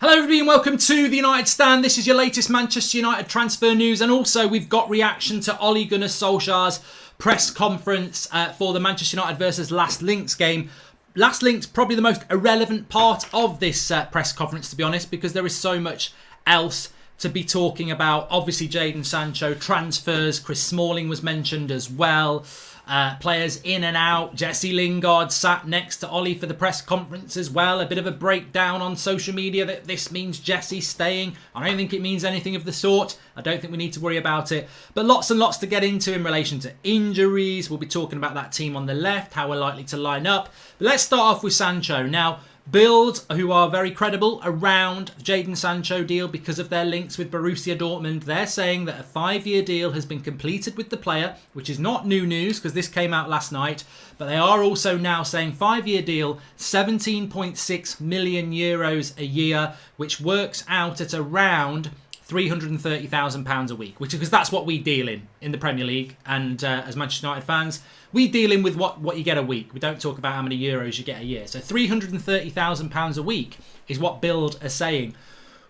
Hello everybody and welcome to the United Stand. This is your latest Manchester United transfer news, and also we've got reaction to Ole Gunnar Solskjaer's press conference for the Manchester United versus Linz game. Linz probably the most irrelevant part of this press conference, to be honest, because there is so much else to be talking about. Obviously Jadon Sancho, transfers, Chris Smalling was mentioned as well. Players in and out. Jessie, Lingard sat next to Ole for the press conference as well. A bit of a breakdown on social media that this means Jessie staying. I don't think it means anything of the sort. I don't think we need to worry about it. But lots and lots to get into in relation to injuries. We'll be talking about that team on the left, how we're likely to line up. But let's start off with Sancho. Now, Bild, who are very credible around Jadon Sancho deal because of their links with Borussia Dortmund, they're saying that a 5-year deal has been completed with the player, which is not new news because this came out last night. But they are also now saying 5-year deal, 17.6 million euros a year, which works out at around £330,000 a week, which is because that's what we deal in the Premier League. And as Manchester United fans, we deal in with what you get a week. We don't talk about how many euros you get a year. So £330,000 a week is what Bild are saying,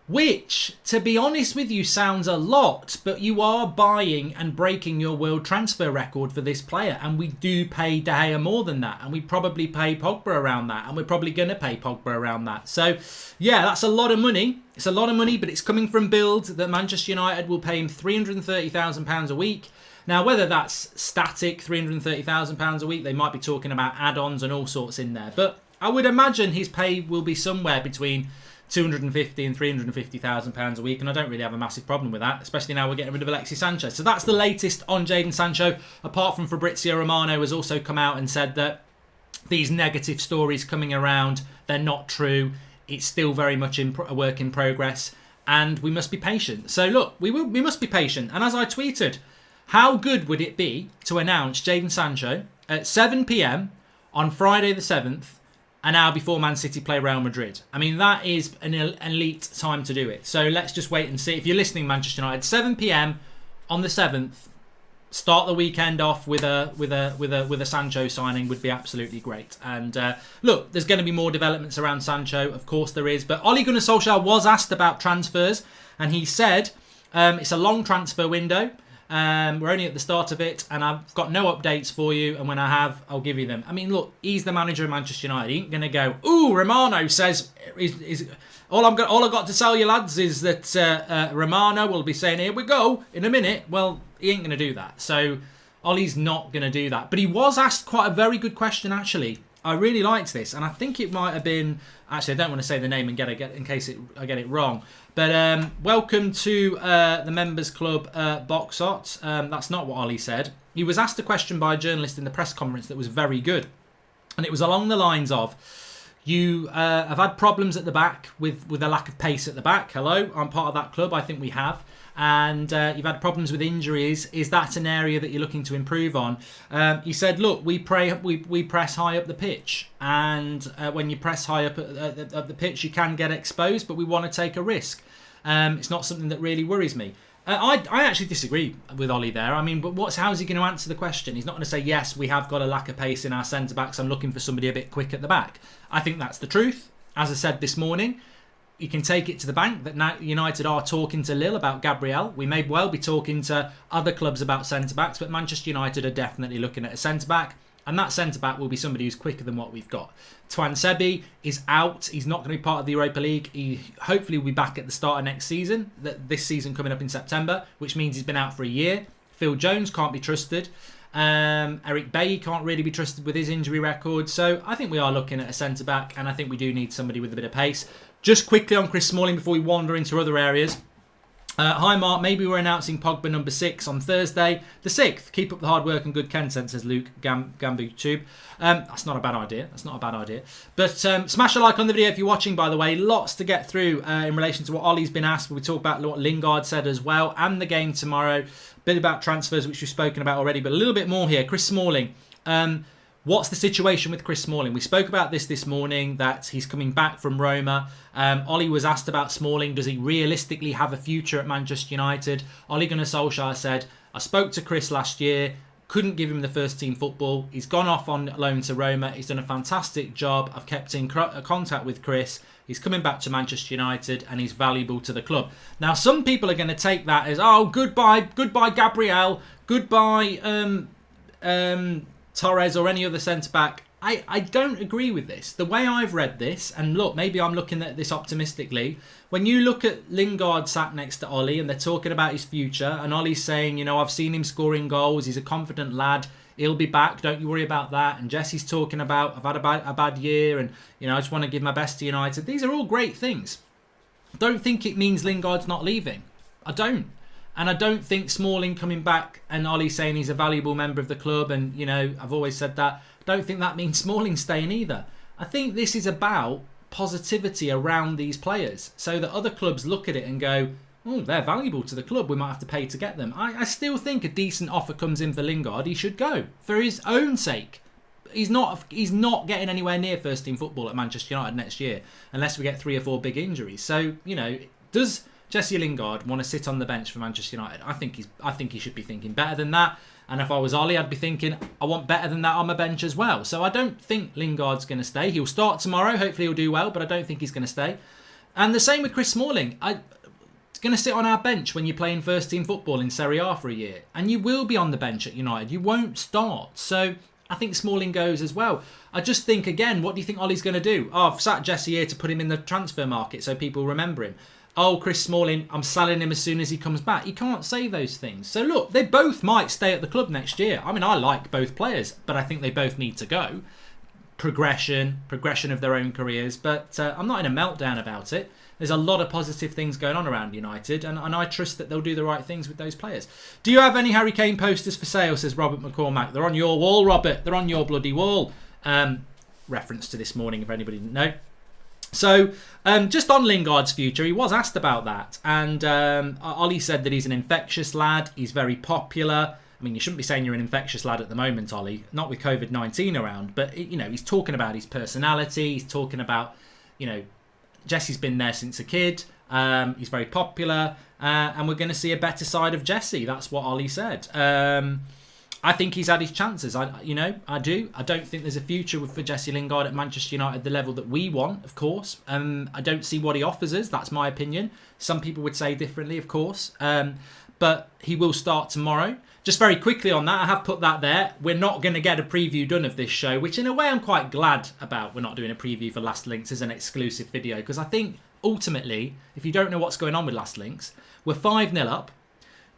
which, to be honest with you, sounds a lot, but you are buying and breaking your world transfer record for this player, and we do pay De Gea more than that, and we probably pay Pogba around that, and we're probably going to pay Pogba around that. So, yeah, that's a lot of money. It's a lot of money, but it's coming from Bild that Manchester United will pay him £330,000 a week. Now, whether that's static, £330,000 a week, they might be talking about add-ons and all sorts in there, but I would imagine his pay will be somewhere between £250,000 and £350,000 a week, and I don't really have a massive problem with that, especially now we're getting rid of Alexis Sanchez. So that's the latest on Jadon Sancho, apart from Fabrizio Romano has also come out and said that these negative stories coming around, they're not true. It's still very much a work in progress, and we must be patient. So look, we must be patient, and as I tweeted, how good would it be to announce Jadon Sancho at 7 p.m. on Friday the 7th, an hour before Man City play Real Madrid? I mean, that is an elite time to do it. So let's just wait and see. If you're listening, Manchester United, 7 p.m. on the 7th, start the weekend off with a Sancho signing would be absolutely great. And look, there's going to be more developments around Sancho, of course there is. But Ole Gunnar Solskjaer was asked about transfers, and he said it's a long transfer window. We're only at the start of it, and I've got no updates for you, and when I have, I'll give you them. I mean, look, he's the manager of Manchester United. He ain't going to go, ooh, Romano says, all I've got to tell you, lads, is that Romano will be saying, here we go, in a minute. Well, he ain't going to do that. So, Ole's not going to do that. But he was asked quite a very good question, actually. I really liked this, and I think it might have been... Actually, I don't want to say the name and in case I get it wrong. But welcome to the Members Club Boxot. That's not what Ole said. He was asked a question by a journalist in the press conference that was very good. And it was along the lines of, you have had problems at the back with a lack of pace at the back. Hello, I'm part of that club. I think we have. And you've had problems with injuries. Is that an area that you're looking to improve on? He said, look, we press high up the pitch. And when you press high up at the pitch, you can get exposed, but we want to take a risk. It's not something that really worries me. I actually disagree with Ole there. I mean, but how is he going to answer the question? He's not going to say, yes, we have got a lack of pace in our centre-backs. I'm looking for somebody a bit quick at the back. I think that's the truth. As I said this morning, you can take it to the bank that now United are talking to Lille about Gabriel. We may well be talking to other clubs about centre-backs, but Manchester United are definitely looking at a centre-back. And that centre-back will be somebody who's quicker than what we've got. Tuan Sebi is out. He's not going to be part of the Europa League. He hopefully will be back at the start of next season. This season coming up in September, which means he's been out for a year. Phil Jones can't be trusted. Eric Bailly can't really be trusted with his injury record. So I think we are looking at a centre-back, and I think we do need somebody with a bit of pace. Just quickly on Chris Smalling before we wander into other areas. Hi Mark, maybe we're announcing Pogba number 6 on Thursday the 6th. Keep up the hard work and good content, says Luke Gambu Tube. That's not a bad idea. But smash a like on the video if you're watching, by the way. Lots to get through in relation to what Ole's been asked. We talk about what Lingard said as well, and the game tomorrow. A bit about transfers, which we've spoken about already, but a little bit more here. Chris Smalling. What's the situation with Chris Smalling? We spoke about this morning, that he's coming back from Roma. Ole was asked about Smalling. Does he realistically have a future at Manchester United? Ole Gunnar Solskjaer said, I spoke to Chris last year. couldn't give him the first team football. He's gone off on loan to Roma. He's done a fantastic job. I've kept in contact with Chris. He's coming back to Manchester United and he's valuable to the club. Now, some people are going to take that as, oh, goodbye Gabriel, goodbye Torres or any other centre-back. I don't agree with this. The way I've read this, and look, maybe I'm looking at this optimistically. When you look at Lingard sat next to Ollie and they're talking about his future, and Ollie's saying, you know, I've seen him scoring goals. He's a confident lad. He'll be back. Don't you worry about that. And Jessie's talking about, I've had a bad year and, you know, I just want to give my best to United. These are all great things. Don't think it means Lingard's not leaving. I don't. And I don't think Smalling coming back and Ollie saying he's a valuable member of the club and, you know, I've always said that. I don't think that means Smalling staying either. I think this is about positivity around these players so that other clubs look at it and go, oh, they're valuable to the club. We might have to pay to get them. I still think a decent offer comes in for Lingard. He should go for his own sake. He's not getting anywhere near first team football at Manchester United next year unless we get 3 or 4 big injuries. So, you know, does Jesse Lingard want to sit on the bench for Manchester United? I think he should be thinking better than that. And if I was Ollie, I'd be thinking, I want better than that on my bench as well. So I don't think Lingard's going to stay. He'll start tomorrow. Hopefully he'll do well, but I don't think he's going to stay. And the same with Chris Smalling. He's going to sit on our bench when you're playing first team football in Serie A for a year. And you will be on the bench at United. You won't start. So I think Smalling goes as well. I just think, again, what do you think Ollie's going to do? Oh, I've sat Jesse here to put him in the transfer market so people remember him. Oh, Chris Smalling, I'm selling him as soon as he comes back. You can't say those things. So look, they both might stay at the club next year. I mean, I like both players, but I think they both need to go. Progression of their own careers. But I'm not in a meltdown about it. There's a lot of positive things going on around United, and I trust that they'll do the right things with those players. Do you have any Harry Kane posters for sale, says Robert McCormack? They're on your wall, Robert. They're on your bloody wall. Reference to this morning, if anybody didn't know. So, just on Lingard's future, he was asked about that. And Ollie said that he's an infectious lad. He's very popular. I mean, you shouldn't be saying you're an infectious lad at the moment, Ollie. Not with COVID-19 around. But, you know, he's talking about his personality. He's talking about, you know, Jesse's been there since a kid. He's very popular. And we're going to see a better side of Jessie. That's what Ollie said. I think he's had his chances. I do. I don't think there's a future for Jesse Lingard at Manchester United, the level that we want, of course. I don't see what he offers us. That's my opinion. Some people would say differently, of course. But he will start tomorrow. Just very quickly on that, I have put that there. We're not going to get a preview done of this show, which in a way I'm quite glad about. We're not doing a preview for Last Links as an exclusive video, because I think ultimately, if you don't know what's going on with Last Links, we're 5-0 up.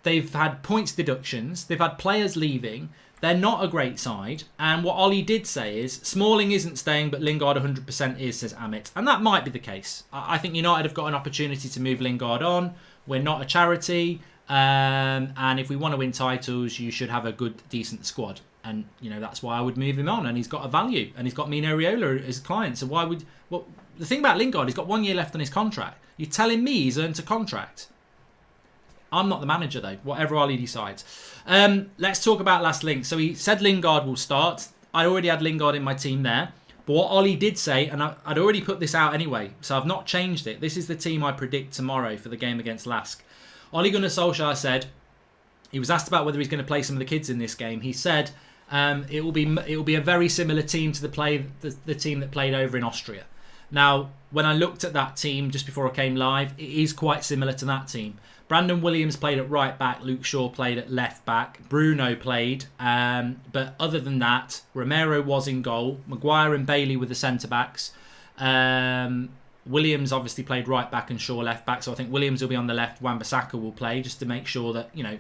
They've had points deductions. They've had players leaving. They're not a great side. And what Ollie did say is, Smalling isn't staying, but Lingard 100% is, says Amit. And that might be the case. I think United have got an opportunity to move Lingard on. We're not a charity. And if we want to win titles, you should have a good, decent squad. And, you know, that's why I would move him on. And he's got a value. And he's got Mino Raiola as a client. So why would... Well, the thing about Lingard, he's got 1 year left on his contract. You're telling me he's earned a contract? I'm not the manager, though, whatever Ollie decides. Let's talk about Last Link. So he said Lingard will start. I already had Lingard in my team there. But what Ollie did say, and I'd already put this out anyway, so I've not changed it. This is the team I predict tomorrow for the game against Lask. Ole Gunnar Solskjaer said, he was asked about whether he's going to play some of the kids in this game. He said it will be a very similar team to the team that played over in Austria. Now, when I looked at that team just before I came live, it is quite similar to that team. Brandon Williams played at right back. Luke Shaw played at left back. Bruno played. But other than that, Romero was in goal. Maguire and Bailey were the centre-backs. Williams obviously played right back and Shaw left back. So I think Williams will be on the left. Wan-Bissaka will play just to make sure that, you know,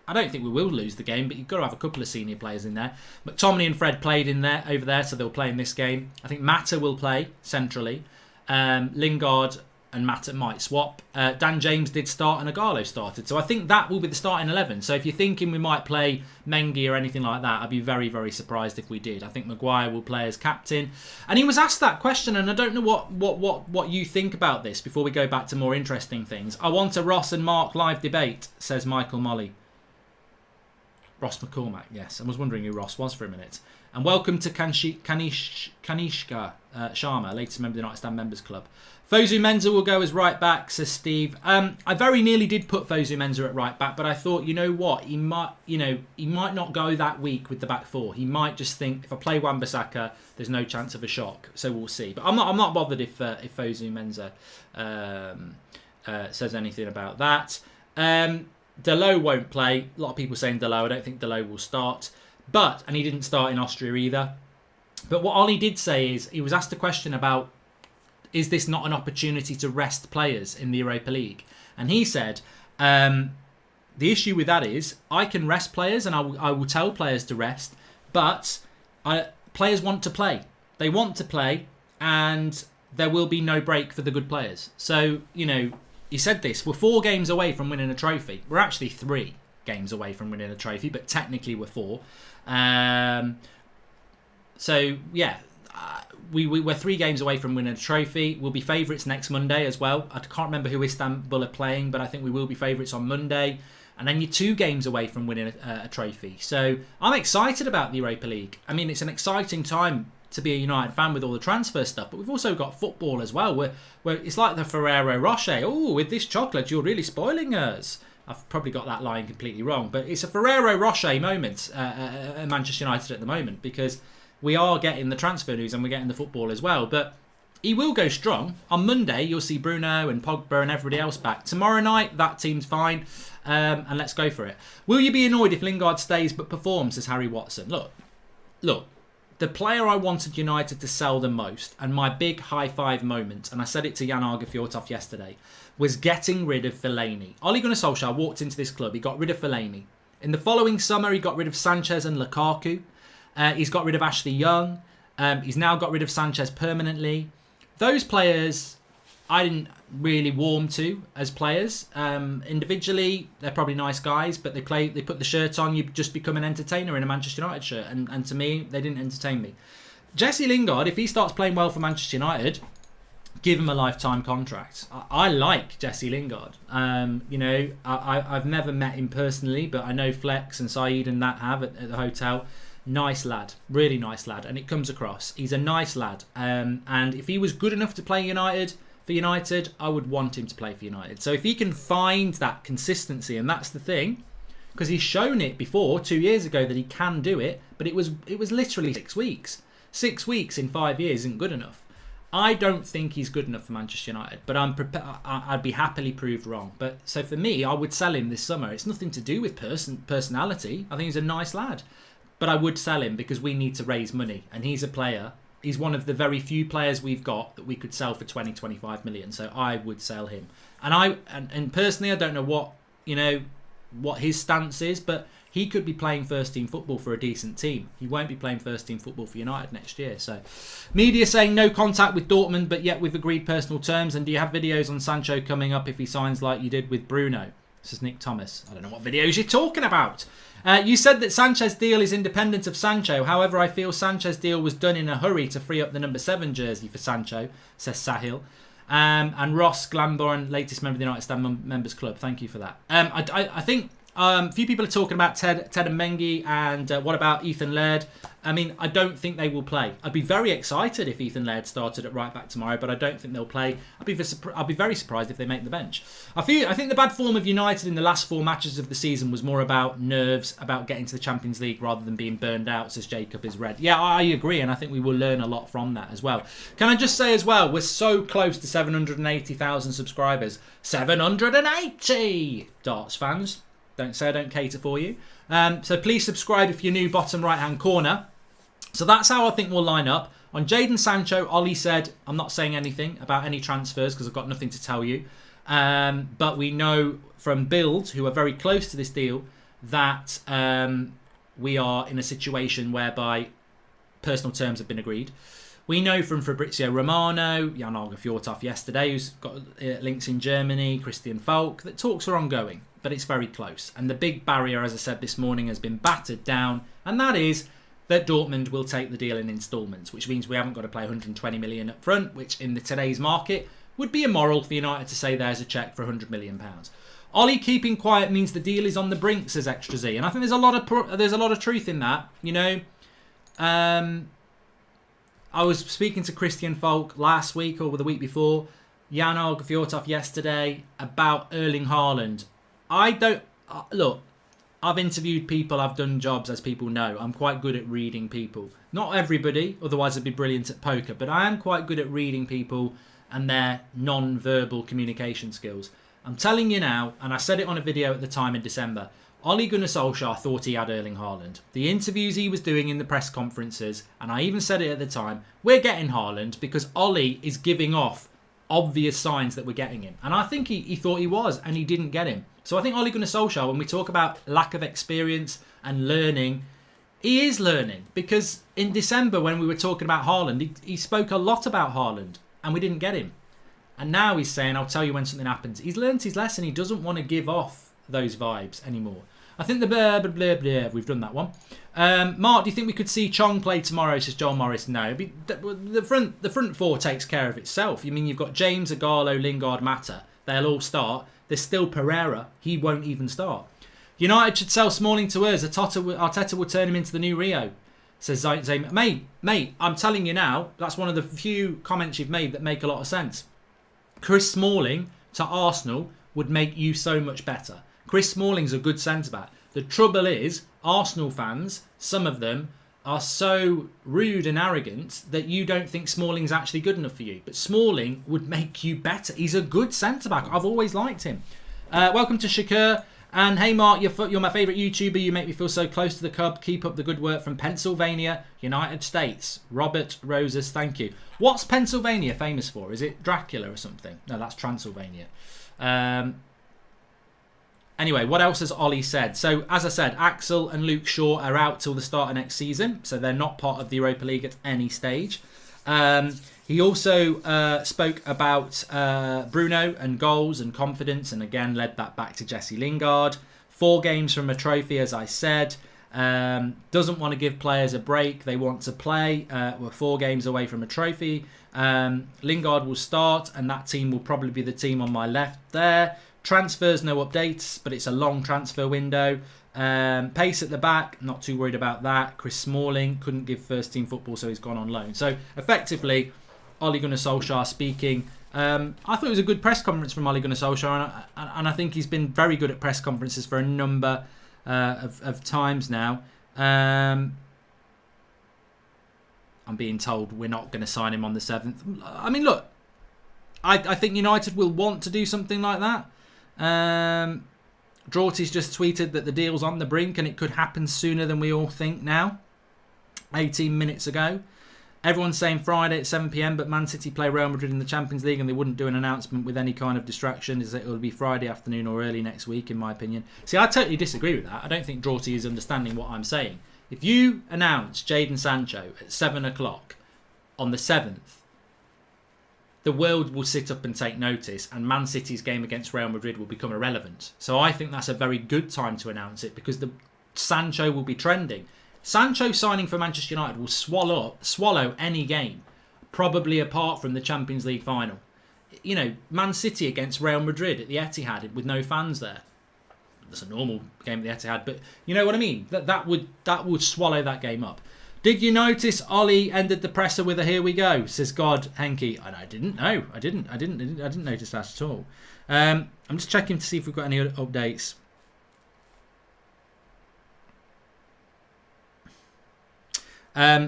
I don't think we will lose the game, but you've got to have a couple of senior players in there. McTominay and Fred played over there, so they'll play in this game. I think Mata will play centrally. Lingard and Mata might swap. Dan James did start and Agallo started. So I think that will be the starting 11. So if you're thinking we might play Mengi or anything like that, I'd be very, very surprised if we did. I think Maguire will play as captain. And he was asked that question, and I don't know what you think about this before we go back to more interesting things. I want a Ross and Mark live debate, says Michael Molly. Ross McCormack, yes. I was wondering who Ross was for a minute. And welcome to Kanishka Sharma, latest member of the United Stand Members Club. Fosu Mensah will go as right back, says Steve. I very nearly did put Fosu Mensah at right back, but I thought, you know what, he might not go that week with the back four. He might just think, if I play Wan-Bissaka, there's no chance of a shock. So we'll see. But I'm not bothered if Fosu Mensah says anything about that. Dalot won't play. A lot of people saying Dalot. I don't think Dalot will start. And he didn't start in Austria either. But what Ollie did say is, he was asked a question about, is this not an opportunity to rest players in the Europa League? And he said, the issue with that is, I can rest players and I will tell players to rest, but players want to play. They want to play, and there will be no break for the good players. So, he said this, we're 4 games away from winning a trophy. We're actually 3 games away from winning a trophy, but technically we're 4. We're 3 games away from winning a trophy. We'll be favourites next Monday as well. I can't remember who Istanbul are playing, but I think we will be favourites on Monday. And then you're 2 games away from winning a trophy. So I'm excited about the Europa League. I mean, it's an exciting time to be a United fan with all the transfer stuff, but we've also got football as well, where it's like the Ferrero Rocher. Oh, with this chocolate, you're really spoiling us. I've probably got that line completely wrong, but it's a Ferrero Rocher moment at Manchester United at the moment, because we are getting the transfer news and we're getting the football as well. But he will go strong. On Monday, you'll see Bruno and Pogba and everybody else back. Tomorrow night, that team's fine, and let's go for it. Will you be annoyed if Lingard stays but performs, says Harry Watson? Look. The player I wanted United to sell the most, and my big high-five moment, and I said it to Jan Arge yesterday, was getting rid of Fellaini. Ole Gunnar Solskjaer walked into this club, he got rid of Fellaini. In the following summer, he got rid of Sanchez and Lukaku. He's got rid of Ashley Young. He's now got rid of Sanchez permanently. Those players I didn't really warm to as players. Individually, they're probably nice guys, but they put the shirt on, you just become an entertainer in a Manchester United shirt. And to me, they didn't entertain me. Jesse Lingard, if he starts playing well for Manchester United, give him a lifetime contract. I like Jesse Lingard. I've never met him personally, but I know Flex and Saeed and that have at the hotel. Nice lad, really nice lad, and it comes across. He's a nice lad, and if he was good enough to play for United, I would want him to play for United. So if he can find that consistency, and that's the thing, because he's shown it before 2 years ago that he can do it, but it was literally 6 weeks. 6 weeks in 5 years isn't good enough. I don't think he's good enough for Manchester United, but I'd be happily proved wrong. But so for me, I would sell him this summer. It's nothing to do with personality. I think he's a nice lad, but I would sell him because we need to raise money, and he's a player. He's one of the very few players we've got that we could sell for 20-25 million. So I would sell him. And personally, I don't know what his stance is, but he could be playing first team football for a decent team. He won't be playing first team football for United next year. So media saying no contact with Dortmund, but yet we've agreed personal terms. And do you have videos on Sancho coming up if he signs like you did with Bruno? This is Nick Thomas. I don't know what videos you're talking about. You said that Sanchez's deal is independent of Sancho. However, I feel Sanchez's deal was done in a hurry to free up the number 7 jersey for Sancho, says Sahil. And Ross Glamborn, latest member of the United Stand Members Club. Thank you for that. I think a few people are talking about Ted and Mengi, and what about Ethan Laird? I mean, I don't think they will play. I'd be very excited if Ethan Laird started at right back tomorrow, but I don't think they'll play. I'd be very surprised if they make the bench. I think the bad form of United in the last 4 matches of the season was more about nerves, about getting to the Champions League rather than being burned out, says Jacob is red. Yeah, I agree, and I think we will learn a lot from that as well. Can I just say as well, we're so close to 780,000 subscribers. 780! Darts fans. Don't say I don't cater for you. So please subscribe if you're new, bottom right-hand corner. So that's how I think we'll line up. On Jadon Sancho, Ollie said, I'm not saying anything about any transfers because I've got nothing to tell you. But we know from Build, who are very close to this deal, that we are in a situation whereby personal terms have been agreed. We know from Fabrizio Romano, Jan Fjortoft yesterday, who's got links in Germany, Christian Falk, that talks are ongoing, but it's very close. And the big barrier, as I said this morning, has been battered down, and that is that Dortmund will take the deal in instalments, which means we haven't got to pay 120 million up front, which in today's market would be immoral for United to say there's a cheque for £100 million. Ollie keeping quiet means the deal is on the brink, says Extra Z. And I think there's a lot of truth in that. You know, I was speaking to Christian Folk last week or the week before, Jan-Olga Fjortov yesterday, about Erling Haaland. I don't... look, I've interviewed people, I've done jobs, as people know. I'm quite good at reading people. Not everybody, otherwise I'd be brilliant at poker, but I am quite good at reading people and their non-verbal communication skills. I'm telling you now, and I said it on a video at the time in December, Ole Gunnar Solskjaer thought he had Erling Haaland. The interviews he was doing in the press conferences, and I even said it at the time, we're getting Haaland because Ole is giving off obvious signs that we're getting him. And I think he thought he was, and he didn't get him. So I think Ole Gunnar Solskjaer, when we talk about lack of experience and learning, he is learning. Because in December, when we were talking about Haaland, he spoke a lot about Haaland, and we didn't get him. And now he's saying, I'll tell you when something happens. He's learned his lesson. He doesn't want to give off those vibes anymore. I think the blah, blah, blah, blah, we've done that one. Mark, do you think we could see Chong play tomorrow, says John Morris? No. The front four takes care of itself. You mean you've got James, Agallo, Lingard, Mata. They'll all start. There's still Pereira. He won't even start. United should sell Smalling to us. Arteta will turn him into the new Rio, says Zayn. Mate, I'm telling you now, that's one of the few comments you've made that make a lot of sense. Chris Smalling to Arsenal would make you so much better. Chris Smalling's a good centre-back. The trouble is, Arsenal fans, some of them, are so rude and arrogant that you don't think Smalling's actually good enough for you. But Smalling would make you better. He's a good centre-back. I've always liked him. Welcome to Shakur. And hey, Mark, you're my favourite YouTuber. You make me feel so close to the Cub. Keep up the good work from Pennsylvania, United States. Robert Roses, thank you. What's Pennsylvania famous for? Is it Dracula or something? No, that's Transylvania. Anyway, what else has Ollie said? So, as I said, Axel and Luke Shaw are out till the start of next season. So, they're not part of the Europa League at any stage. He also spoke about Bruno and goals and confidence, and again led that back to Jessie Lingard. 4 games from a trophy, as I said. Doesn't want to give players a break. They want to play. We're 4 games away from a trophy. Lingard will start, and that team will probably be the team on my left there. Transfers, no updates, but it's a long transfer window. Pace at the back, not too worried about that. Chris Smalling couldn't give first team football, so he's gone on loan. So effectively, Ole Gunnar Solskjaer speaking. I thought it was a good press conference from Ole Gunnar Solskjaer, and I think he's been very good at press conferences for a number of times now. I'm being told we're not going to sign him on the 7th. I mean, look, I think United will want to do something like that. Draughty's just tweeted that the deal's on the brink and it could happen sooner than we all think now. 18 minutes ago. Everyone's saying Friday at 7 p.m, but Man City play Real Madrid in the Champions League and they wouldn't do an announcement with any kind of distraction. It will be Friday afternoon or early next week, in my opinion. See, I totally disagree with that. I don't think Draughty is understanding what I'm saying. If you announce Jadon Sancho at 7 o'clock on the 7th, the world will sit up and take notice, and Man City's game against Real Madrid will become irrelevant. So I think that's a very good time to announce it, because the Sancho will be trending. Sancho signing for Manchester United will swallow any game, probably apart from the Champions League final. You know, Man City against Real Madrid at the Etihad with no fans there. That's a normal game at the Etihad, but you know what I mean. That would swallow that game up. Did you notice Ollie ended the presser with a "Here we go"? Says God Henke. And I didn't know. I didn't notice that at all. I'm just checking to see if we've got any other updates.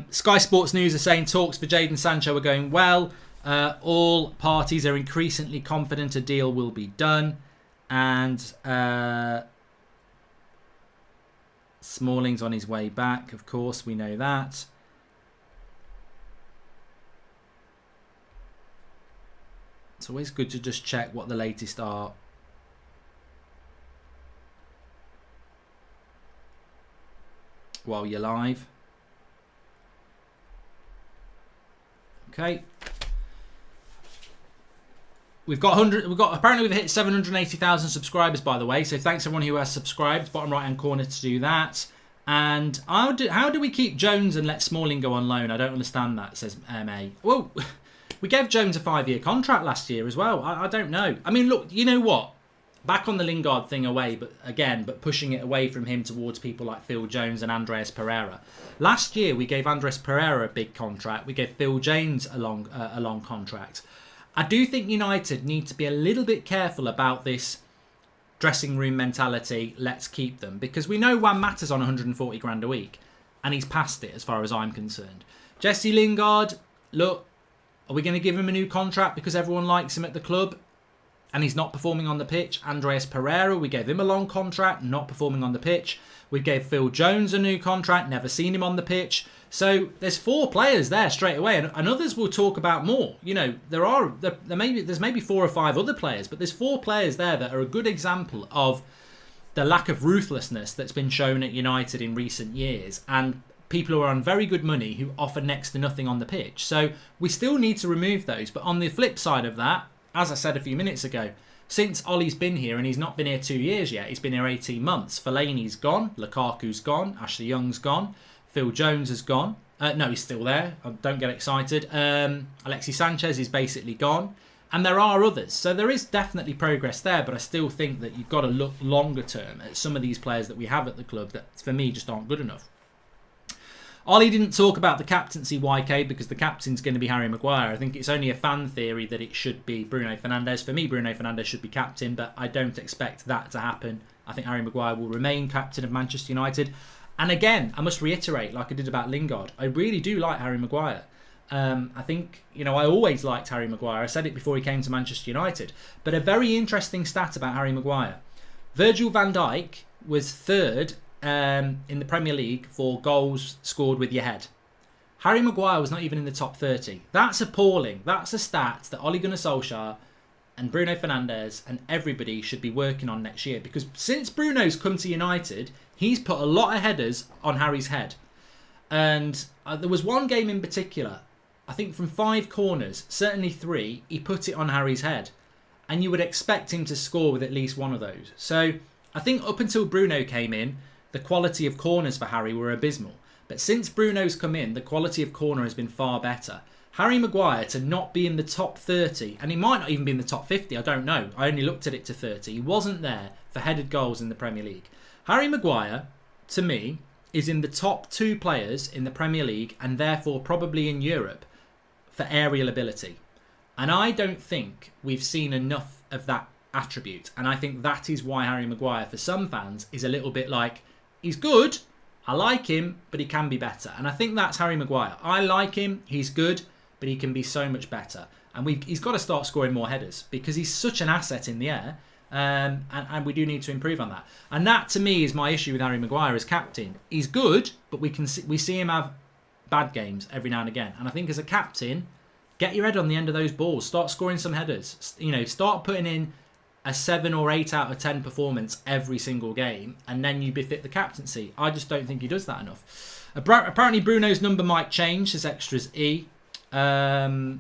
Sky Sports News are saying talks for Jadon Sancho are going well. All parties are increasingly confident a deal will be done. And Smalling's on his way back, of course, we know that. It's always good to just check what the latest are. While you're live. Okay. Apparently we've hit 780,000 subscribers, by the way. So thanks everyone who has subscribed. Bottom right hand corner to do that. And how do we keep Jones and let Smalling go on loan? I don't understand that, says MA. Well, we gave Jones a 5-year contract last year as well. I don't know. I mean, look, you know what? back on the Lingard thing but pushing it away from him towards people like Phil Jones and Andreas Pereira. Last year, we gave Andreas Pereira a big contract. We gave Phil Jones a long contract. I do think United need to be a little bit careful about this dressing room mentality, let's keep them, because we know Juan Mata's on 140 grand a week, and he's past it as far as I'm concerned. Jessie Lingard, look, are we going to give him a new contract because everyone likes him at the club and he's not performing on the pitch? Andreas Pereira, we gave him a long contract, not performing on the pitch. We gave Phil Jones a new contract, never seen him on the pitch. So there's 4 players there straight away, and others we'll talk about more. You know, there's maybe 4 or 5 other players, but there's 4 players there that are a good example of the lack of ruthlessness that's been shown at United in recent years, and people who are on very good money who offer next to nothing on the pitch. So we still need to remove those. But on the flip side of that, as I said a few minutes ago, since Ollie's been here, and he's not been here 2 years yet, he's been here 18 months. Fellaini's gone, Lukaku's gone, Ashley Young's gone, Phil Jones has gone. No, he's still there. Don't get excited. Alexis Sanchez is basically gone. And there are others. So there is definitely progress there, but I still think that you've got to look longer term at some of these players that we have at the club that, for me, just aren't good enough. Ollie didn't talk about the captaincy, YK, because the captain's going to be Harry Maguire. I think it's only a fan theory that it should be Bruno Fernandes. For me, Bruno Fernandes should be captain, but I don't expect that to happen. I think Harry Maguire will remain captain of Manchester United. And again, I must reiterate, like I did about Lingard, I really do like Harry Maguire. I think, I always liked Harry Maguire. I said it before he came to Manchester United. But a very interesting stat about Harry Maguire. Virgil van Dijk was 3rd in the Premier League for goals scored with your head. Harry Maguire was not even in the top 30. That's appalling. That's a stat that Ole Gunnar Solskjaer and Bruno Fernandes and everybody should be working on next year. Because since Bruno's come to United, he's put a lot of headers on Harry's head. And there was one game in particular, I think from 5 corners, certainly 3, he put it on Harry's head. And you would expect him to score with at least one of those. So I think up until Bruno came in, the quality of corners for Harry were abysmal. But since Bruno's come in, the quality of corner has been far better. Harry Maguire to not be in the top 30, and he might not even be in the top 50, I don't know. I only looked at it to 30. He wasn't there for headed goals in the Premier League. Harry Maguire, to me, is in the top 2 players in the Premier League and therefore probably in Europe for aerial ability. And I don't think we've seen enough of that attribute. And I think that is why Harry Maguire, for some fans, is a little bit like, he's good, I like him, but he can be better. And I think that's Harry Maguire. I like him, he's good, but he can be so much better. And he's got to start scoring more headers because he's such an asset in the air. And we do need to improve on that. And that, to me, is my issue with Harry Maguire as captain. He's good, but we see him have bad games every now and again. And I think as a captain, get your head on the end of those balls. Start scoring some headers. Start putting in a 7 or 8 out of 10 performance every single game, and then you befit the captaincy. I just don't think he does that enough. Apparently Bruno's number might change, says Extras E. I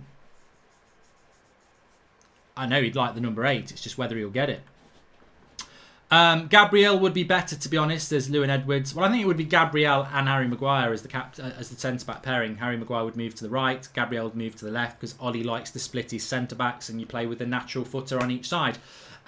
know he'd like the number 8, it's just whether he'll get it. Gabriel would be better, to be honest, as Lewin Edwards. Well, I think it would be Gabriel and Harry Maguire as the centre-back pairing. Harry Maguire would move to the right, Gabriel would move to the left, because Ollie likes to split his centre-backs and you play with a natural footer on each side.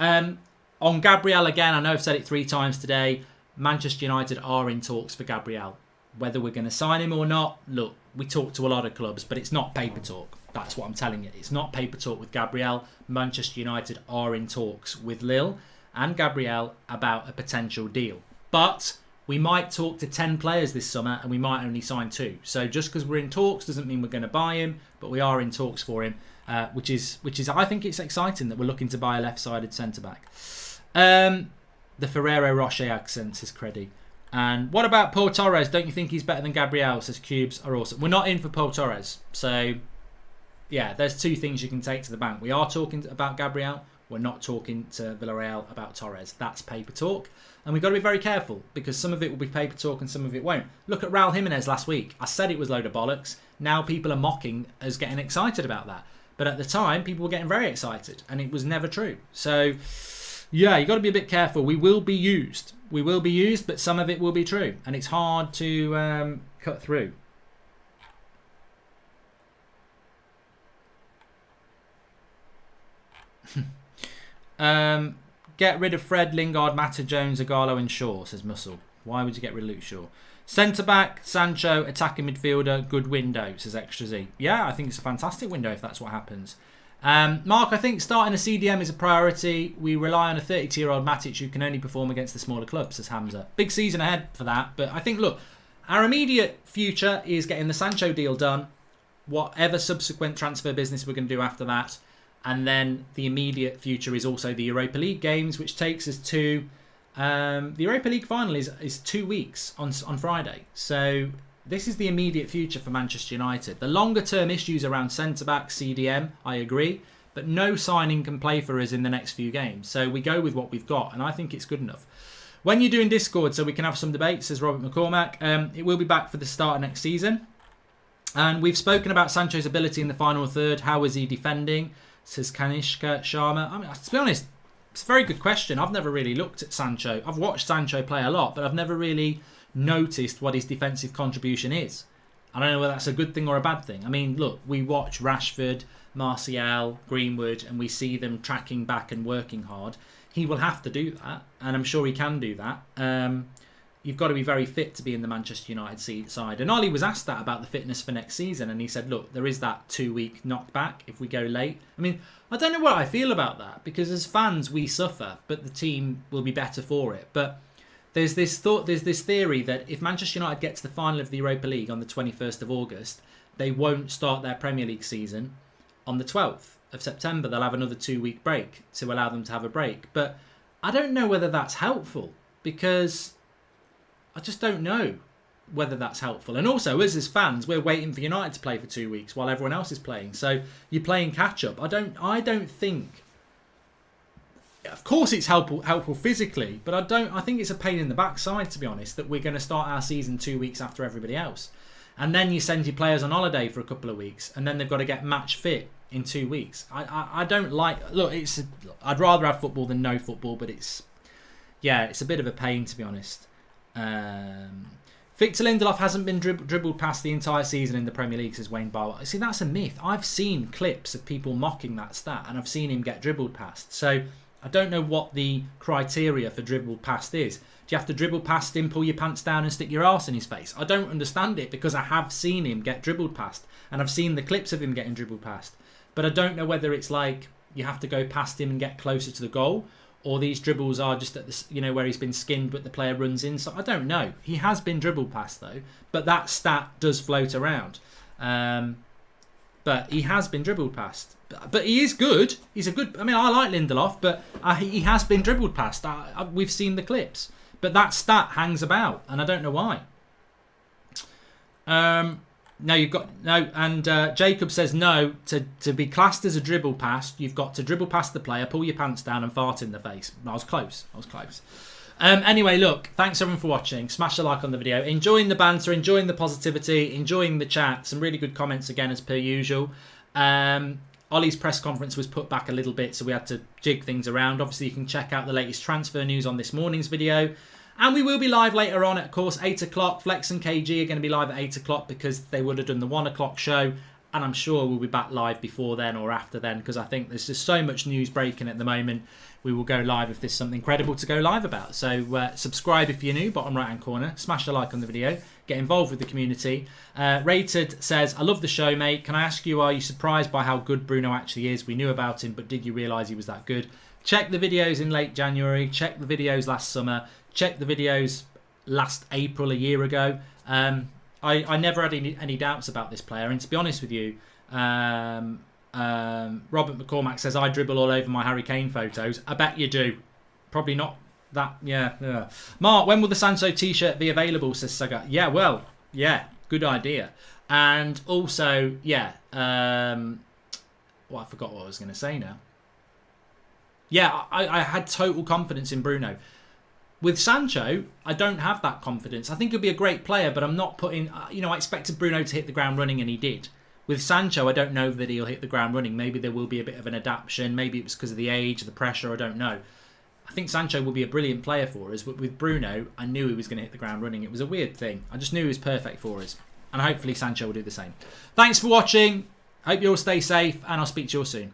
On Gabriel, again, I know I've said it 3 times today, Manchester United are in talks for Gabriel. Whether we're going to sign him or not, look, we talk to a lot of clubs, but it's not paper talk. That's what I'm telling you. It's not paper talk with Gabriel. Manchester United are in talks with Lille and Gabriel about a potential deal. But we might talk to 10 players this summer and we might only sign 2. So just because we're in talks doesn't mean we're going to buy him, but we are in talks for him, which is I think it's exciting that we're looking to buy a left-sided centre-back. The Ferrero Rocher accent, says Creddy. And what about Paul Torres? Don't you think he's better than Gabriel? Says Cubes are awesome. We're not in for Paul Torres. So, yeah, there's 2 things you can take to the bank. We are talking about Gabriel. We're not talking to Villarreal about Torres. That's paper talk. And we've got to be very careful because some of it will be paper talk and some of it won't. Look at Raul Jimenez last week. I said it was a load of bollocks. Now people are mocking us getting excited about that. But at the time, people were getting very excited and it was never true. So, yeah, you've got to be a bit careful. We will be used. We will be used, but some of it will be true. And it's hard to cut through. Get rid of Fred, Lingard, Mata, Jones, Agallo and Shaw, says Muscle. Why would you get rid of Luke Shaw? Centre-back, Sancho, attacking midfielder, good window, says Extra Z. Yeah, I think it's a fantastic window if that's what happens. Mark, I think starting a CDM is a priority. We rely on a 32-year-old Matic who can only perform against the smaller clubs, says Hamza. Big season ahead for that. But I think, look, our immediate future is getting the Sancho deal done. Whatever subsequent transfer business we're going to do after that. And then the immediate future is also the Europa League games, which takes us to... the Europa League final is 2 weeks on Friday. So this is the immediate future for Manchester United. The longer term issues around centre-back, CDM, I agree. But no signing can play for us in the next few games. So we go with what we've got. And I think it's good enough. When you're doing Discord, so we can have some debates, says Robert McCormack, it will be back for the start of next season. And we've spoken about Sancho's ability in the final third. How is he defending? Says Kanishka Sharma. I mean, to be honest, it's a very good question. I've never really looked at Sancho. I've watched Sancho play a lot, but I've never really noticed what his defensive contribution is. I don't know whether that's a good thing or a bad thing. I mean, look, we watch Rashford, Martial, Greenwood, and we see them tracking back and working hard. He will have to do that, and I'm sure he can do that. You've got to be very fit to be in the Manchester United side. And Ollie was asked that about the fitness for next season, and he said, look, there is that 2-week knockback if we go late. I mean, I don't know what I feel about that, because as fans, we suffer, but the team will be better for it. But there's this theory that if Manchester United get to the final of the Europa League on the 21st of August, they won't start their Premier League season on the 12th of September. They'll have another 2-week break to allow them to have a break. But I don't know whether that's helpful, because... I just don't know whether that's helpful. And also, as fans, we're waiting for United to play for 2 weeks while everyone else is playing. So you're playing catch-up. I don't think... Of course it's helpful physically, but I think it's a pain in the backside, to be honest, that we're going to start our season 2 weeks after everybody else. And then you send your players on holiday for a couple of weeks, and then they've got to get match fit in 2 weeks. I don't like... Look, I'd rather have football than no football, but it's a bit of a pain, to be honest. Victor Lindelof hasn't been dribbled past the entire season in the Premier League, says Wayne Barwell. See, that's a myth. I've seen clips of people mocking that stat, and I've seen him get dribbled past. So I don't know what the criteria for dribbled past is. Do you have to dribble past him, pull your pants down and stick your arse in his face? I don't understand it, because I have seen him get dribbled past, and I've seen the clips of him getting dribbled past. But I don't know whether it's like you have to go past him and get closer to the goal, or these dribbles are just at the, where he's been skinned but the player runs in. So I don't know. He has been dribbled past though, but that stat does float around. But he has been dribbled past. But he is good. He's a good... I mean, I like Lindelof, but he has been dribbled past. We've seen the clips. But that stat hangs about, and I don't know why. No, you've got... No, and Jacob says no. To be classed as a dribble pass, you've got to dribble past the player, pull your pants down and fart in the face. I was close. Anyway, look, thanks everyone for watching. Smash a like on the video. Enjoying the banter, enjoying the positivity, enjoying the chat. Some really good comments again, as per usual. Ollie's press conference was put back a little bit, so we had to jig things around. Obviously, you can check out the latest transfer news on this morning's video. And we will be live later on at, of course, 8 o'clock. Flex and KG are going to be live at 8 o'clock because they would have done the 1 o'clock show. And I'm sure we'll be back live before then or after then, because I think there's just so much news breaking at the moment. We will go live if there's something credible to go live about. So subscribe if you're new, bottom right-hand corner. Smash a like on the video. Get involved with the community. Rated says, I love the show, mate. Can I ask you, are you surprised by how good Bruno actually is? We knew about him, but did you realise he was that good? Check the videos in late January. Check the videos last summer. Check the videos last April, a year ago. I never had any doubts about this player. And to be honest with you, Robert McCormack says, I dribble all over my Harry Kane photos. I bet you do. Probably not that. Yeah. Mark, when will the Sancho t-shirt be available, says Saga. Yeah, well, yeah, good idea. And also, yeah, well, I forgot what I was going to say now. Yeah, I had total confidence in Bruno. With Sancho, I don't have that confidence. I think he'll be a great player, but I'm not putting... I expected Bruno to hit the ground running, and he did. With Sancho, I don't know that he'll hit the ground running. Maybe there will be a bit of an adaptation. Maybe it was because of the age, the pressure, I don't know. I think Sancho will be a brilliant player for us, but with Bruno, I knew he was going to hit the ground running. It was a weird thing. I just knew he was perfect for us. And hopefully Sancho will do the same. Thanks for watching. Hope you all stay safe, and I'll speak to you all soon.